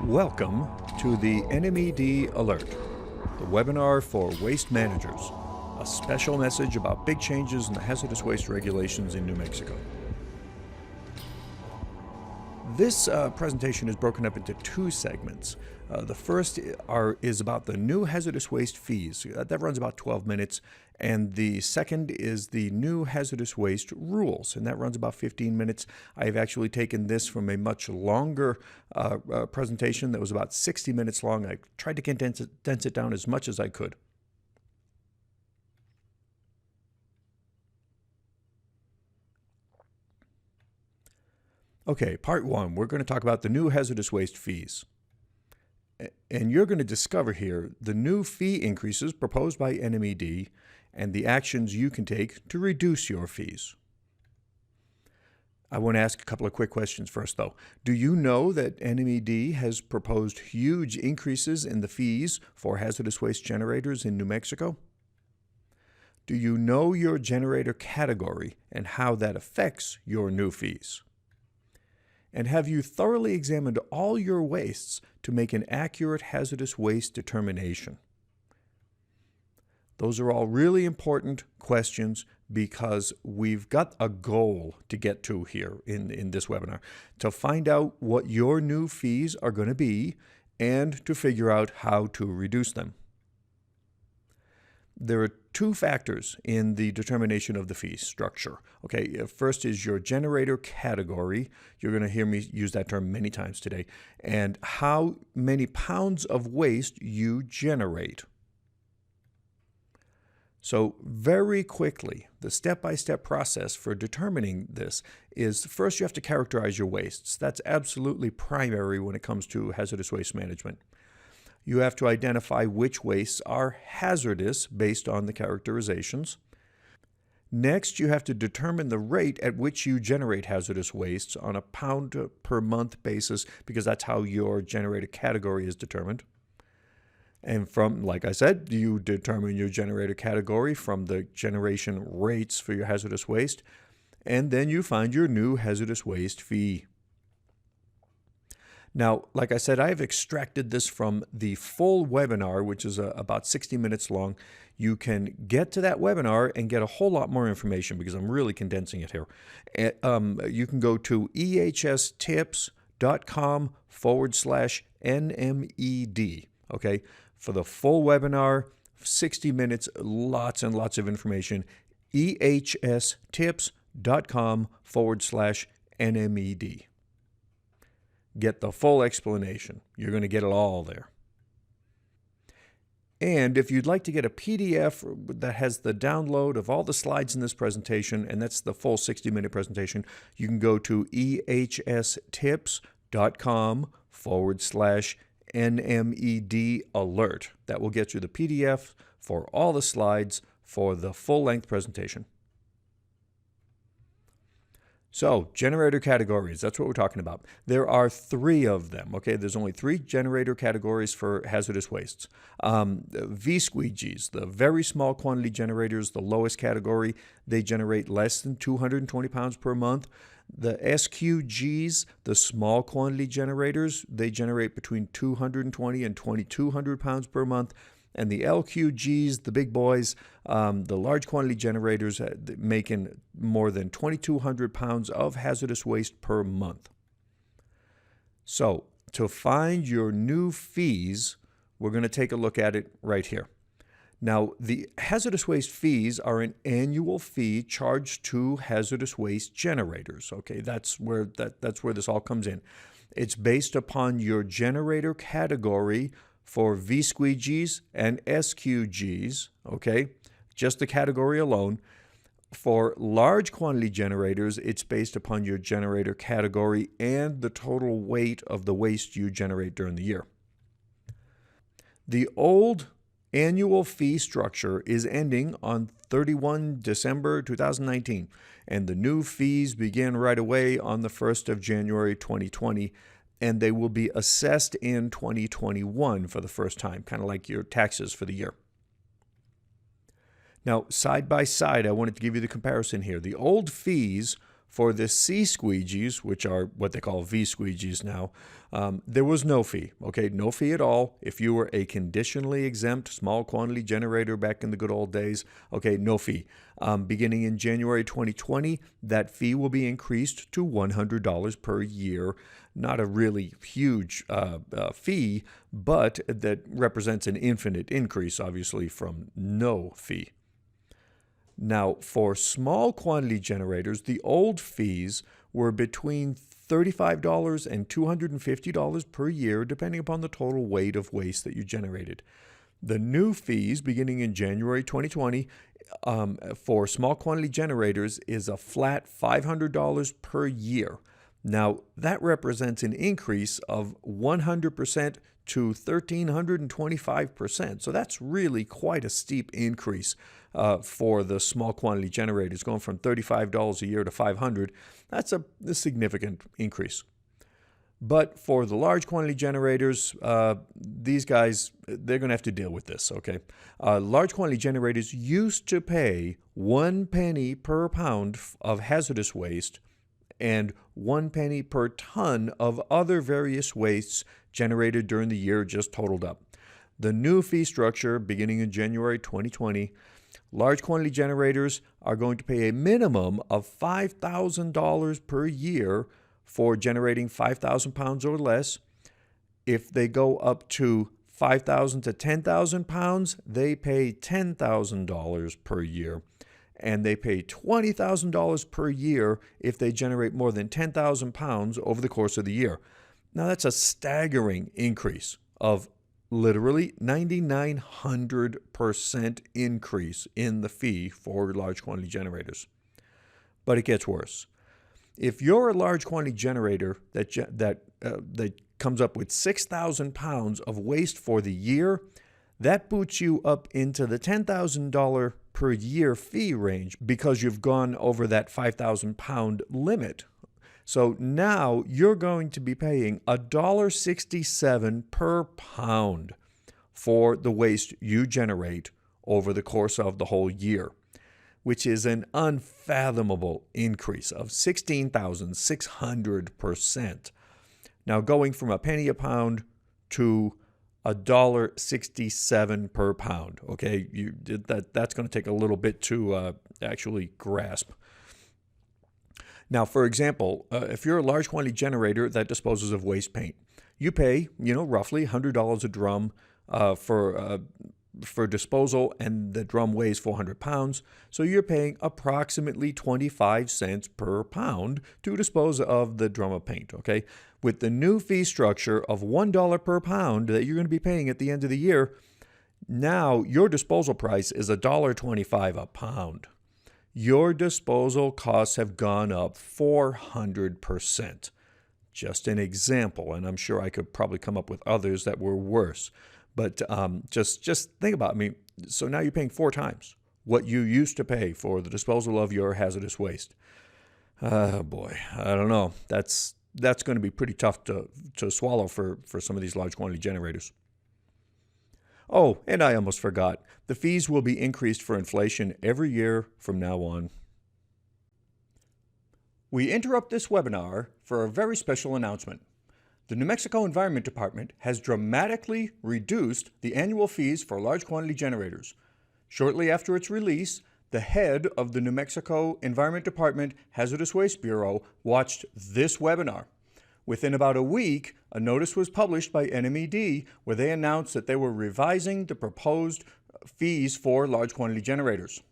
Welcome to the NMED Alert, the webinar for waste managers, a special message about big changes in the hazardous waste regulations in New Mexico. This presentation is broken up into two segments. The first is about the new hazardous waste fees. That runs about 12 minutes. And the second is the new hazardous waste rules, and that runs about 15 minutes. I've actually taken this from a much longer presentation that was about 60 minutes long. I tried to condense it down as much as I could. Okay, part one, we're going to talk about the new hazardous waste fees. And you're going to discover here the new fee increases proposed by NMED and the actions you can take to reduce your fees. I want to ask a couple of quick questions first, though. Do you know that NMED has proposed huge increases in the fees for hazardous waste generators in New Mexico? Do you know your generator category and how that affects your new fees? And have you thoroughly examined all your wastes to make an accurate hazardous waste determination? Those are all really important questions because we've got a goal to get to here in this webinar, to find out what your new fees are going to be and to figure out how to reduce them. There are two factors in the determination of the fee structure. Okay, first is your generator category. You're going to hear me use that term many times today. And how many pounds of waste you generate. So very quickly, the step-by-step process for determining this is first you have to characterize your wastes. That's absolutely primary when it comes to hazardous waste management. You have to identify which wastes are hazardous based on the characterizations. Next, you have to determine the rate at which you generate hazardous wastes on a pound per month basis because that's how your generator category is determined. And from, like I said, you determine your generator category from the generation rates for your hazardous waste, and then you find your new hazardous waste fee. Now, like I said, I've extracted this from the full webinar, which is about 60 minutes long. You can get to that webinar and get a whole lot more information because I'm really condensing it here. You can go to ehstips.com/NMED, okay? For the full webinar, 60 minutes, lots and lots of information, ehstips.com/NMED. Get the full explanation. You're going to get it all there. And if you'd like to get a PDF that has the download of all the slides in this presentation, and that's the full 60-minute presentation, you can go to ehstips.com/NMED alert. That will get you the PDF for all the slides for the full-length presentation. So, generator categories, that's what we're talking about. There are three of them, okay? There's only three generator categories for hazardous wastes. VSQGs, the very small quantity generators, the lowest category, they generate less than 220 pounds per month. The SQGs, the small quantity generators, they generate between 220 and 2,200 pounds per month. And the LQGs, the big boys, the large quantity generators, making more than 2,200 pounds of hazardous waste per month. So to find your new fees, we're going to take a look at it right here. Now, the hazardous waste fees are an annual fee charged to hazardous waste generators. Okay, that's where this all comes in. It's based upon your generator category for VSQGs and SQGs, okay, just the category alone. For large quantity generators, it's based upon your generator category and the total weight of the waste you generate during the year. The old annual fee structure is ending on 31 December 2019, and the new fees begin right away on the 1st of January 2020, and they will be assessed in 2021 for the first time, kind of like your taxes for the year. Now, side by side, I wanted to give you the comparison here. The old fees For the C squeegees, which are what they call V squeegees now, there was no fee, okay? No fee at all. If you were a conditionally exempt small quantity generator back in the good old days, okay, no fee. Beginning in January 2020, that fee will be increased to $100 per year. Not a really huge fee, but that represents an infinite increase, obviously, from no fee. Now, for small quantity generators, the old fees were between $35 and $250 per year, depending upon the total weight of waste that you generated. The new fees, beginning in January 2020, for small quantity generators is a flat $500 per year. Now, that represents an increase of 100% to 1,325%. So that's really quite a steep increase for the small quantity generators, going from $35 a year to $500. That's a significant increase. But for the large quantity generators, these guys, they're going to have to deal with this, okay? Large quantity generators used to pay 1 penny per pound of hazardous waste and 1 penny per ton of other various wastes generated during the year just totaled up. The new fee structure, beginning in January 2020, large quantity generators are going to pay a minimum of $5,000 per year for generating 5,000 pounds or less. If they go up to 5,000 to 10,000 pounds, they pay $10,000 per year. And they pay $20,000 per year if they generate more than 10,000 pounds over the course of the year. Now, that's a staggering increase of literally 9,900% increase in the fee for large quantity generators. But it gets worse. If you're a large quantity generator that comes up with 6,000 pounds of waste for the year, that boots you up into the $10,000 per year fee range because you've gone over that 5,000 pound limit. So now you're going to be paying $1.67 per pound for the waste you generate over the course of the whole year, which is an unfathomable increase of 16,600%. Now, going from a penny a pound to $1.67 per pound, okay? That's going to take a little bit to actually grasp. Now, for example, if you're a large quantity generator that disposes of waste paint, you pay, roughly $100 a drum for disposal, and the drum weighs 400 pounds, so you're paying approximately 25 cents per pound to dispose of the drum of paint, okay? With the new fee structure of $1 per pound that you're going to be paying at the end of the year, now your disposal price is $1.25 a pound. Your disposal costs have gone up 400%. Just an example, and I'm sure I could probably come up with others that were worse. But just think about it. I mean, so now you're paying 4 times what you used to pay for the disposal of your hazardous waste. Oh boy, I don't know. That's going to be pretty tough to swallow for some of these large quantity generators. Oh, and I almost forgot. The fees will be increased for inflation every year from now on. We interrupt this webinar for a very special announcement. The New Mexico Environment Department has dramatically reduced the annual fees for large quantity generators. Shortly after its release, the head of the New Mexico Environment Department Hazardous Waste Bureau watched this webinar. Within about a week, a notice was published by NMED where they announced that they were revising the proposed fees for large quantity generators.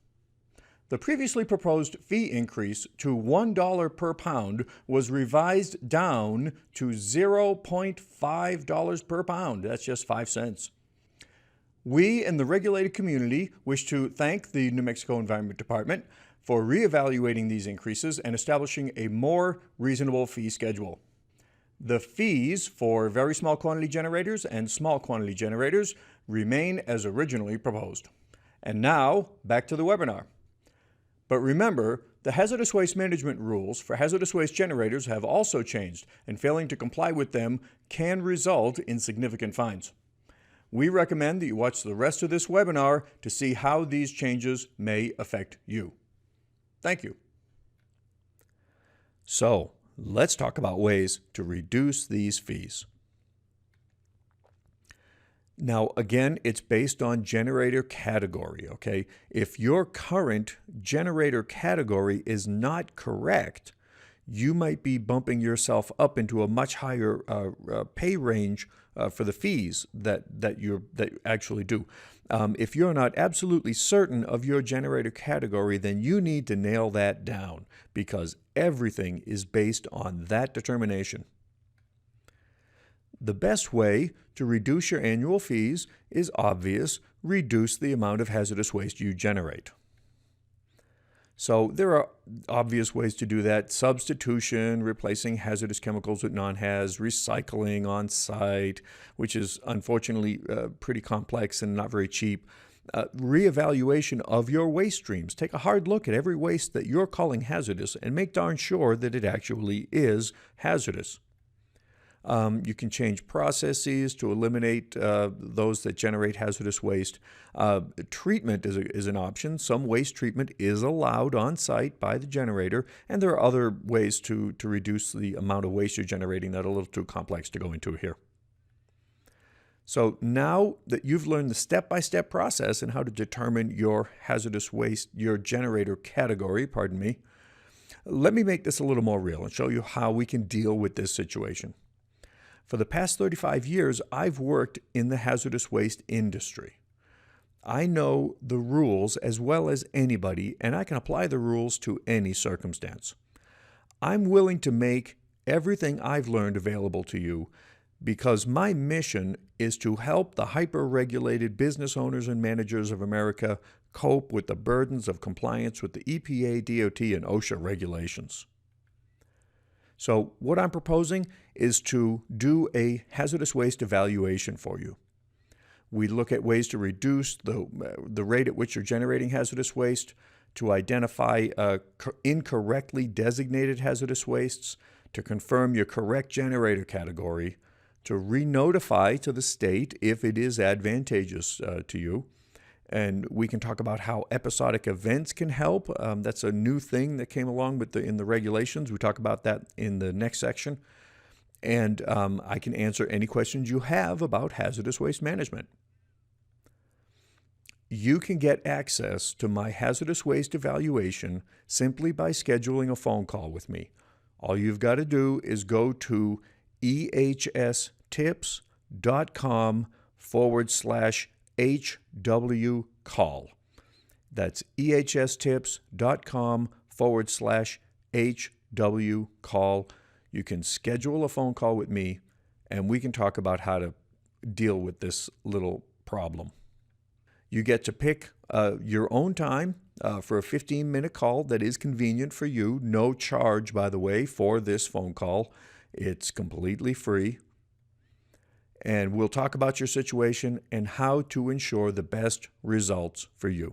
The previously proposed fee increase to $1 per pound was revised down to $0.5 per pound. That's just 5 cents. We in the regulated community wish to thank the New Mexico Environment Department for reevaluating these increases and establishing a more reasonable fee schedule. The fees for very small quantity generators and small quantity generators remain as originally proposed. And now, back to the webinar. But remember, the hazardous waste management rules for hazardous waste generators have also changed, and failing to comply with them can result in significant fines. We recommend that you watch the rest of this webinar to see how these changes may affect you. Thank you. So let's talk about ways to reduce these fees. Now, again, it's based on generator category, okay? If your current generator category is not correct, you might be bumping yourself up into a much higher pay range for the fees that you actually do. If you're not absolutely certain of your generator category, then you need to nail that down because everything is based on that determination. The best way to reduce your annual fees is obvious: reduce the amount of hazardous waste you generate. So there are obvious ways to do that: substitution, replacing hazardous chemicals with non-haz, recycling on site, which is unfortunately pretty complex and not very cheap. Reevaluation of your waste streams. Take a hard look at every waste that you're calling hazardous and make darn sure that it actually is hazardous. You can change processes to eliminate those that generate hazardous waste. Treatment is an option. Some waste treatment is allowed on site by the generator, and there are other ways to reduce the amount of waste you're generating that are a little too complex to go into here. So now that you've learned the step-by-step process and how to determine your hazardous waste, your generator category, let me make this a little more real and show you how we can deal with this situation. For the past 35 years, I've worked in the hazardous waste industry. I know the rules as well as anybody, and I can apply the rules to any circumstance. I'm willing to make everything I've learned available to you because my mission is to help the hyper-regulated business owners and managers of America cope with the burdens of compliance with the EPA, DOT, and OSHA regulations. So what I'm proposing is to do a hazardous waste evaluation for you. We look at ways to reduce the rate at which you're generating hazardous waste, to identify incorrectly designated hazardous wastes, to confirm your correct generator category, to re-notify to the state if it is advantageous to you. And we can talk about how episodic events can help. That's a new thing that came along in the regulations. We talk about that in the next section. And I can answer any questions you have about hazardous waste management. You can get access to my hazardous waste evaluation simply by scheduling a phone call with me. All you've got to do is go to ehstips.com/HWCall. That's ehstips.com/HWCall. You can schedule a phone call with me, and we can talk about how to deal with this little problem. You get to pick your own time for a 15-minute call that is convenient for you. No charge, by the way, for this phone call. It's completely free. And we'll talk about your situation and how to ensure the best results for you.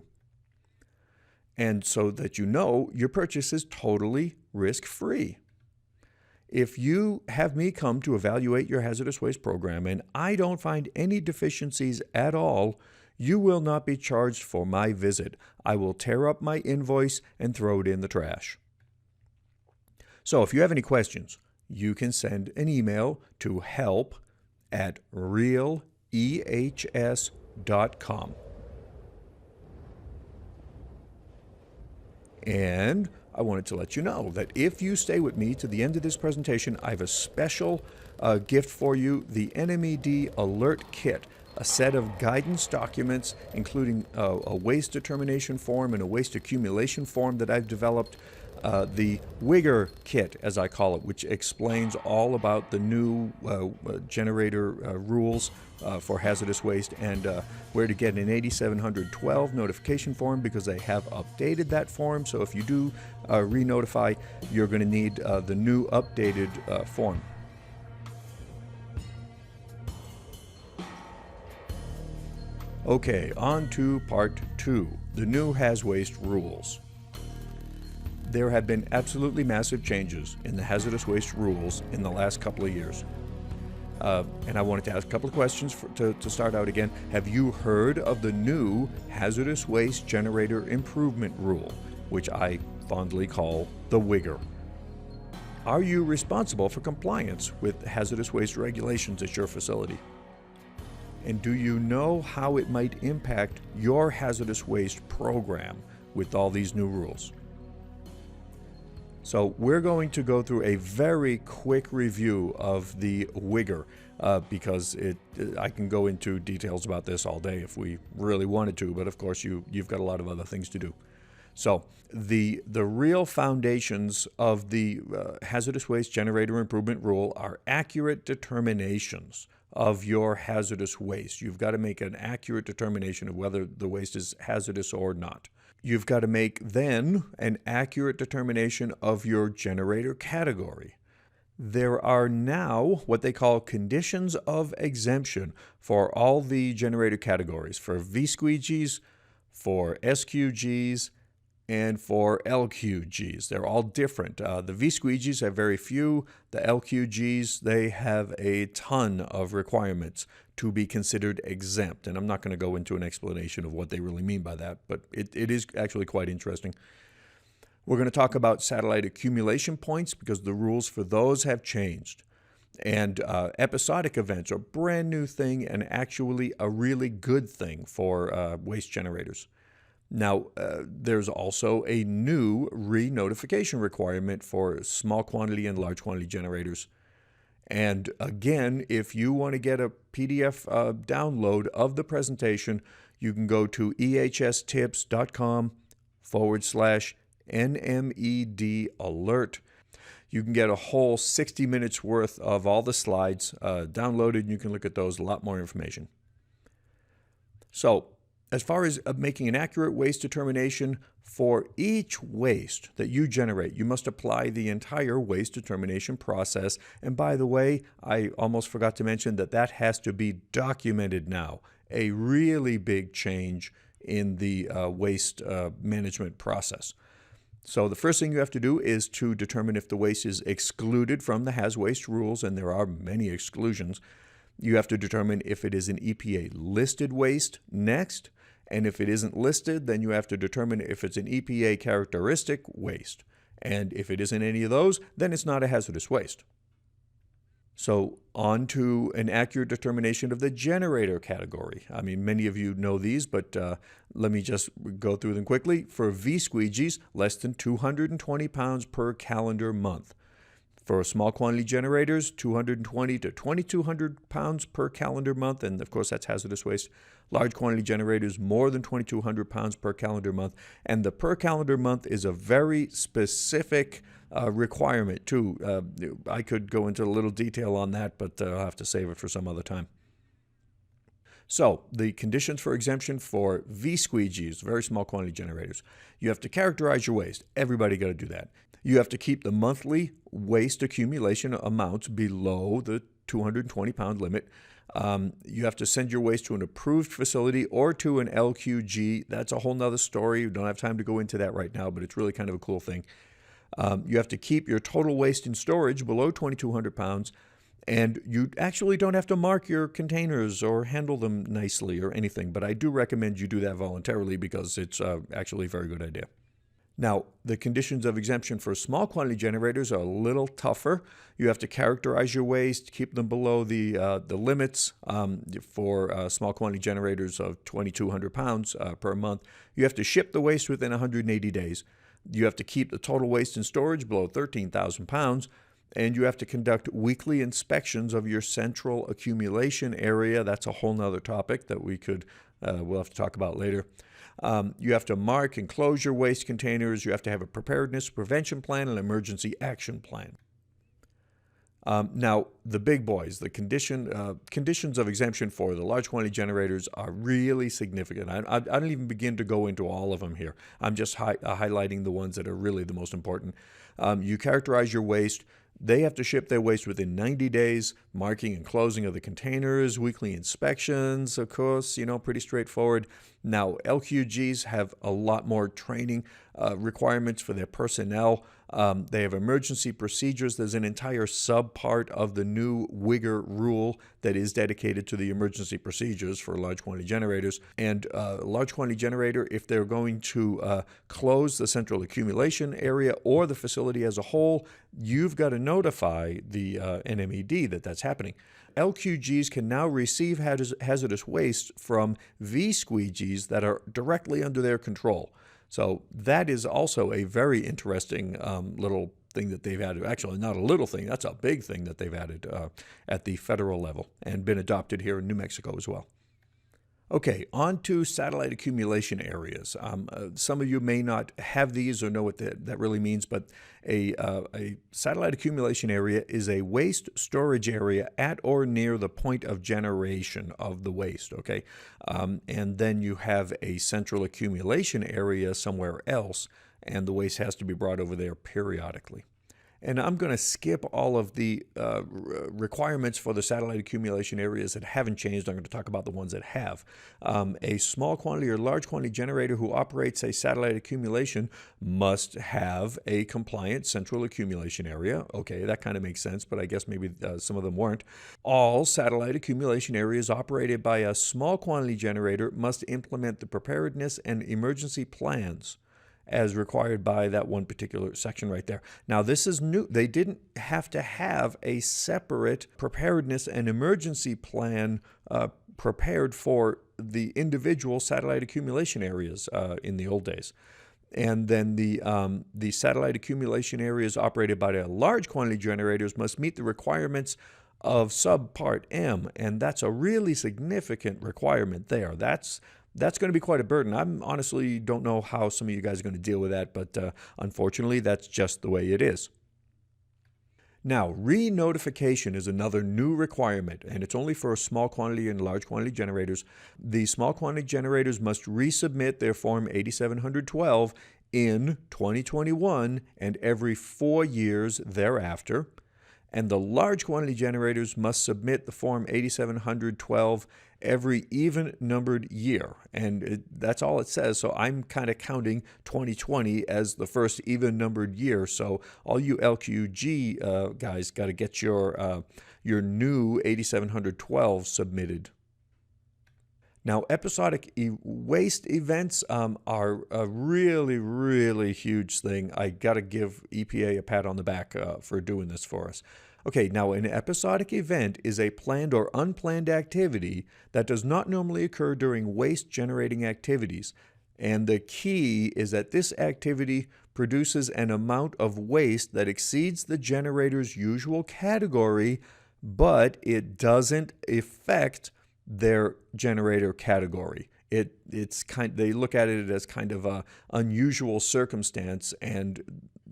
And so that you know your purchase is totally risk-free. If you have me come to evaluate your hazardous waste program and I don't find any deficiencies at all, you will not be charged for my visit. I will tear up my invoice and throw it in the trash. So if you have any questions, you can send an email to help@realehs.com. And I wanted to let you know that if you stay with me to the end of this presentation, I have a special gift for you, the NMED Alert Kit, a set of guidance documents, including a waste determination form and a waste accumulation form that I've developed, the HWGIR kit, as I call it, which explains all about the new generator rules for hazardous waste and where to get an 8712 notification form, because they have updated that form. So if you do re-notify, you're going to need the new updated form. Okay, on to part 2, the new Haz Waste rules. There have been absolutely massive changes in the hazardous waste rules in the last couple of years. And I wanted to ask a couple of questions to start out again. Have you heard of the new Hazardous Waste Generator Improvement Rule, which I fondly call the HWGIR? Are you responsible for compliance with hazardous waste regulations at your facility? And do you know how it might impact your hazardous waste program with all these new rules? So we're going to go through a very quick review of the HWGIR because I can go into details about this all day if we really wanted to, but of course you've got a lot of other things to do. So the real foundations of the hazardous waste generator improvement rule are accurate determinations of your hazardous waste. You've got to make an accurate determination of whether the waste is hazardous or not. You've got to make then an accurate determination of your generator category. There are now what they call conditions of exemption for all the generator categories, for VSQGs, for SQGs, and for LQGs. They're all different. The VSQGs have very few. The LQGs, they have a ton of requirements to be considered exempt. And I'm not going to go into an explanation of what they really mean by that, but it is actually quite interesting. We're going to talk about satellite accumulation points because the rules for those have changed. And episodic events are a brand new thing and actually a really good thing for waste generators. Now, there's also a new re-notification requirement for small quantity and large quantity generators. And again, if you want to get a PDF download of the presentation, you can go to ehstips.com/NMED alert. You can get a whole 60 minutes worth of all the slides downloaded, and you can look at those, a lot more information. So, as far as making an accurate waste determination, for each waste that you generate, you must apply the entire waste determination process. And by the way, I almost forgot to mention that that has to be documented now. A really big change in the waste management process. So the first thing you have to do is to determine if the waste is excluded from the Haz Waste rules, and there are many exclusions. You have to determine if it is an EPA listed waste next. And if it isn't listed, then you have to determine if it's an EPA characteristic waste. And if it isn't any of those, then it's not a hazardous waste. So on to an accurate determination of the generator category. I mean, many of you know these, but let me just go through them quickly. For VSQGs, less than 220 pounds per calendar month. For small quantity generators, 220 to 2,200 pounds per calendar month, and of course that's hazardous waste. Large quantity generators, more than 2,200 pounds per calendar month, and the per calendar month is a very specific requirement too. I could go into a little detail on that, but I'll have to save it for some other time. So the conditions for exemption for VSQGs, very small quantity generators. You have to characterize your waste. Everybody got to do that. You have to keep the monthly waste accumulation amounts below the 220 pound limit. You have to send your waste to an approved facility or to an LQG. That's a whole nother story. We don't have time to go into that right now, but it's really kind of a cool thing. You have to keep your total waste in storage below 2,200 pounds. And you actually don't have to mark your containers or handle them nicely or anything, but I do recommend you do that voluntarily because it's actually a very good idea. Now, the conditions of exemption for small quantity generators are a little tougher. You have to characterize your waste, keep them below the limits for small quantity generators of 2,200 pounds per month. You have to ship the waste within 180 days. You have to keep the total waste in storage below 13,000 pounds. And you have to conduct weekly inspections of your central accumulation area. That's a whole nother topic that we'll have to talk about later. You have to mark and close your waste containers. You have to have a preparedness prevention plan and emergency action plan. Now, the big boys, the conditions of exemption for the large quantity generators are really significant. I don't even begin to go into all of them here. I'm just highlighting the ones that are really the most important. You characterize your waste. They have to ship their waste within 90 days, marking and closing of the containers, weekly inspections, of course, pretty straightforward. Now, LQGs have a lot more training requirements for their personnel. They have emergency procedures. There's an entire subpart of the new WGIR rule that is dedicated to the emergency procedures for large quantity generators. And large quantity generator, if they're going to close the central accumulation area or the facility as a whole, you've got to notify the NMED that that's happening. LQGs can now receive hazardous waste from VSQGs that are directly under their control. So that is also a very interesting little thing that they've added. Actually, not a little thing, that's a big thing that they've added at the federal level and been adopted here in New Mexico as well. Okay, on to satellite accumulation areas. Some of you may not have these or know what that really means, but a satellite accumulation area is a waste storage area at or near the point of generation of the waste, okay? And then you have a central accumulation area somewhere else, and the waste has to be brought over there periodically. And I'm going to skip all of the requirements for the satellite accumulation areas that haven't changed. I'm going to talk about the ones that have. A small quantity or large quantity generator who operates a satellite accumulation must have a compliant central accumulation area. Okay, that kind of makes sense, but I guess maybe some of them weren't. All satellite accumulation areas operated by a small quantity generator must implement the preparedness and emergency plans as required by that one particular section right there. Now, this is new. They didn't have to have a separate preparedness and emergency plan prepared for the individual satellite accumulation areas in the old days. And then the satellite accumulation areas operated by the large quantity generators must meet the requirements of subpart M, and that's a really significant requirement there. That's going to be quite a burden. I honestly don't know how some of you guys are going to deal with that, but unfortunately, that's just the way it is. Now, re-notification is another new requirement, and it's only for small quantity and large quantity generators. The small quantity generators must resubmit their Form 8712 in 2021 and every 4 years thereafter. And the large quantity generators must submit the Form 8712 every even-numbered year. And that's all it says, so I'm kind of counting 2020 as the first even-numbered year. So all you LQG guys got to get your new 8712 submitted. Now, episodic waste events are a really, really huge thing. I got to give EPA a pat on the back for doing this for us. Okay, now an episodic event is a planned or unplanned activity that does not normally occur during waste-generating activities. And the key is that this activity produces an amount of waste that exceeds the generator's usual category, but it doesn't affect their generator category. They look at it as kind of a unusual circumstance, and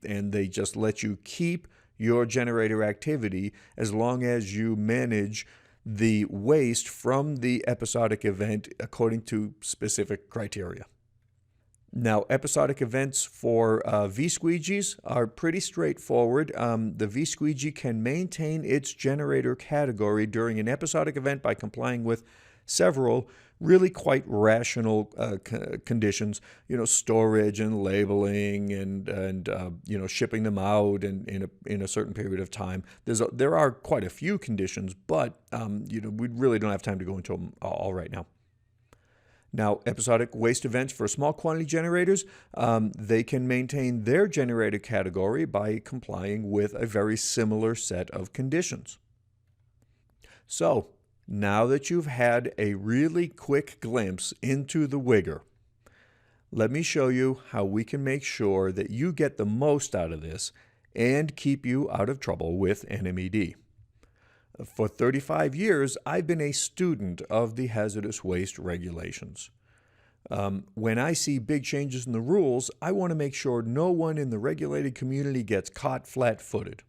they just let you keep your generator activity as long as you manage the waste from the episodic event according to specific criteria. Now, episodic events for VSQGs are pretty straightforward. The VSQG can maintain its generator category during an episodic event by complying with several really quite rational conditions, storage and labeling and shipping them out in a certain period of time. There are quite a few conditions, but we really don't have time to go into them all right now. Now, episodic waste events for small quantity generators, they can maintain their generator category by complying with a very similar set of conditions. So, now that you've had a really quick glimpse into the WGIR, let me show you how we can make sure that you get the most out of this and keep you out of trouble with NMED. For 35 years, I've been a student of the hazardous waste regulations. When I see big changes in the rules, I want to make sure no one in the regulated community gets caught flat-footed.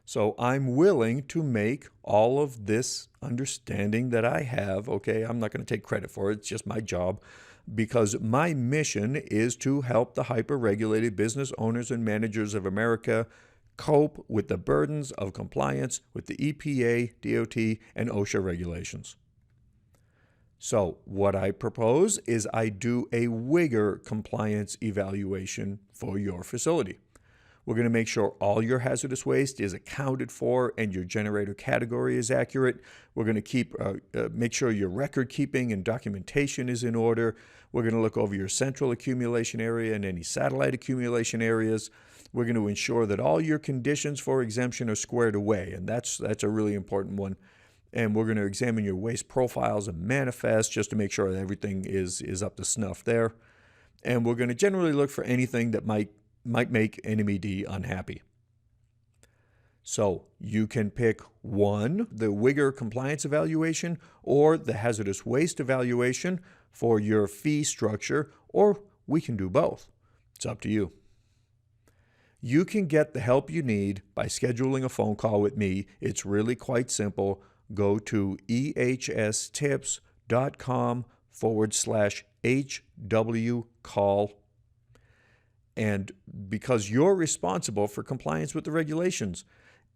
So I'm willing to make all of this understanding that I have, okay, I'm not going to take credit for it, it's just my job, because my mission is to help the hyper-regulated business owners and managers of America cope with the burdens of compliance with the EPA, DOT, and OSHA regulations. So what I propose is I do a WGIR compliance evaluation for your facility. We're going to make sure all your hazardous waste is accounted for and your generator category is accurate. We're going to make sure your record keeping and documentation is in order. We're going to look over your central accumulation area and any satellite accumulation areas. We're going to ensure that all your conditions for exemption are squared away, and that's a really important one. And we're going to examine your waste profiles and manifest just to make sure that everything is up to snuff there. And we're going to generally look for anything that might make NMED unhappy. So you can pick one, the HWGIR compliance evaluation or the hazardous waste evaluation for your fee structure, or we can do both. It's up to you. You can get the help you need by scheduling a phone call with me. It's really quite simple. Go to ehstips.com/HWCall. And because you're responsible for compliance with the regulations,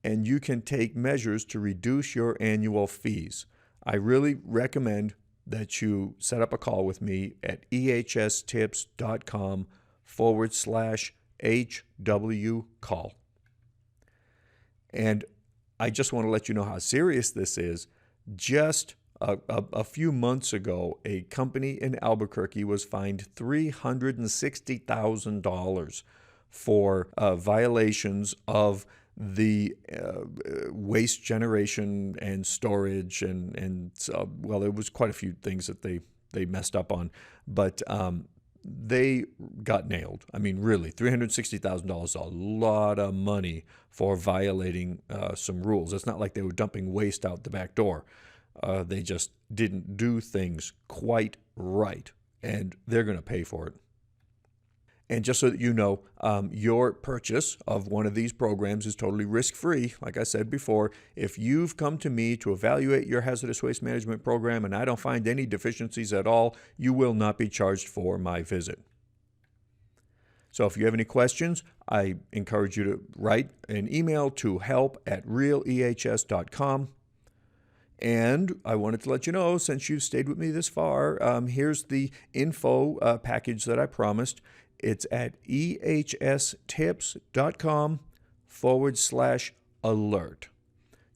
and you can take measures to reduce your annual fees, I really recommend that you set up a call with me at ehstips.com/HWCall. And I just want to let you know how serious this is. Just a few months ago, a company in Albuquerque was fined $360,000 for violations of the waste generation and storage, and well, there was quite a few things that they messed up on, but they got nailed. I mean, really, $360,000 is a lot of money for violating some rules. It's not like they were dumping waste out the back door. They just didn't do things quite right, and they're going to pay for it. And just so that you know, your purchase of one of these programs is totally risk-free. Like I said before, if you've come to me to evaluate your hazardous waste management program and I don't find any deficiencies at all, you will not be charged for my visit. So if you have any questions, I encourage you to write an email to help@realehs.com. And I wanted to let you know, since you've stayed with me this far, here's the info package that I promised. It's at ehstips.com/alert.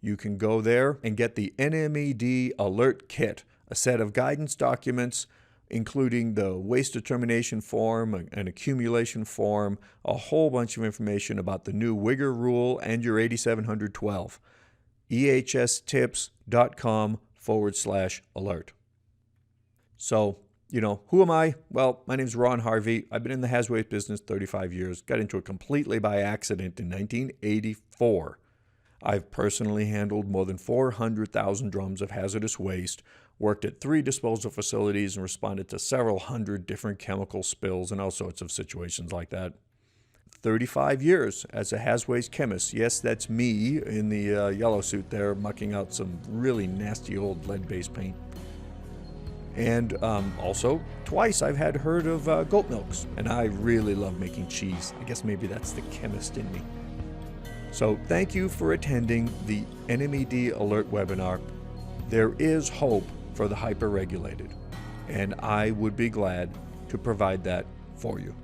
You can go there and get the NMED Alert Kit, a set of guidance documents, including the waste determination form, an accumulation form, a whole bunch of information about the new HWGIR rule and your 8712. ehstips.com/alert. So, who am I? Well, my name is Ron Harvey. I've been in the Haz Waste business 35 years, got into it completely by accident in 1984. I've personally handled more than 400,000 drums of hazardous waste, worked at 3 disposal facilities, and responded to several hundred different chemical spills and all sorts of situations like that. 35 years as a Haz Waste chemist. Yes, that's me in the yellow suit there, mucking out some really nasty old lead-based paint. And also, twice I've heard of goat milks, and I really love making cheese. I guess maybe that's the chemist in me. So thank you for attending the NMED Alert webinar. There is hope for the hyper-regulated, and I would be glad to provide that for you.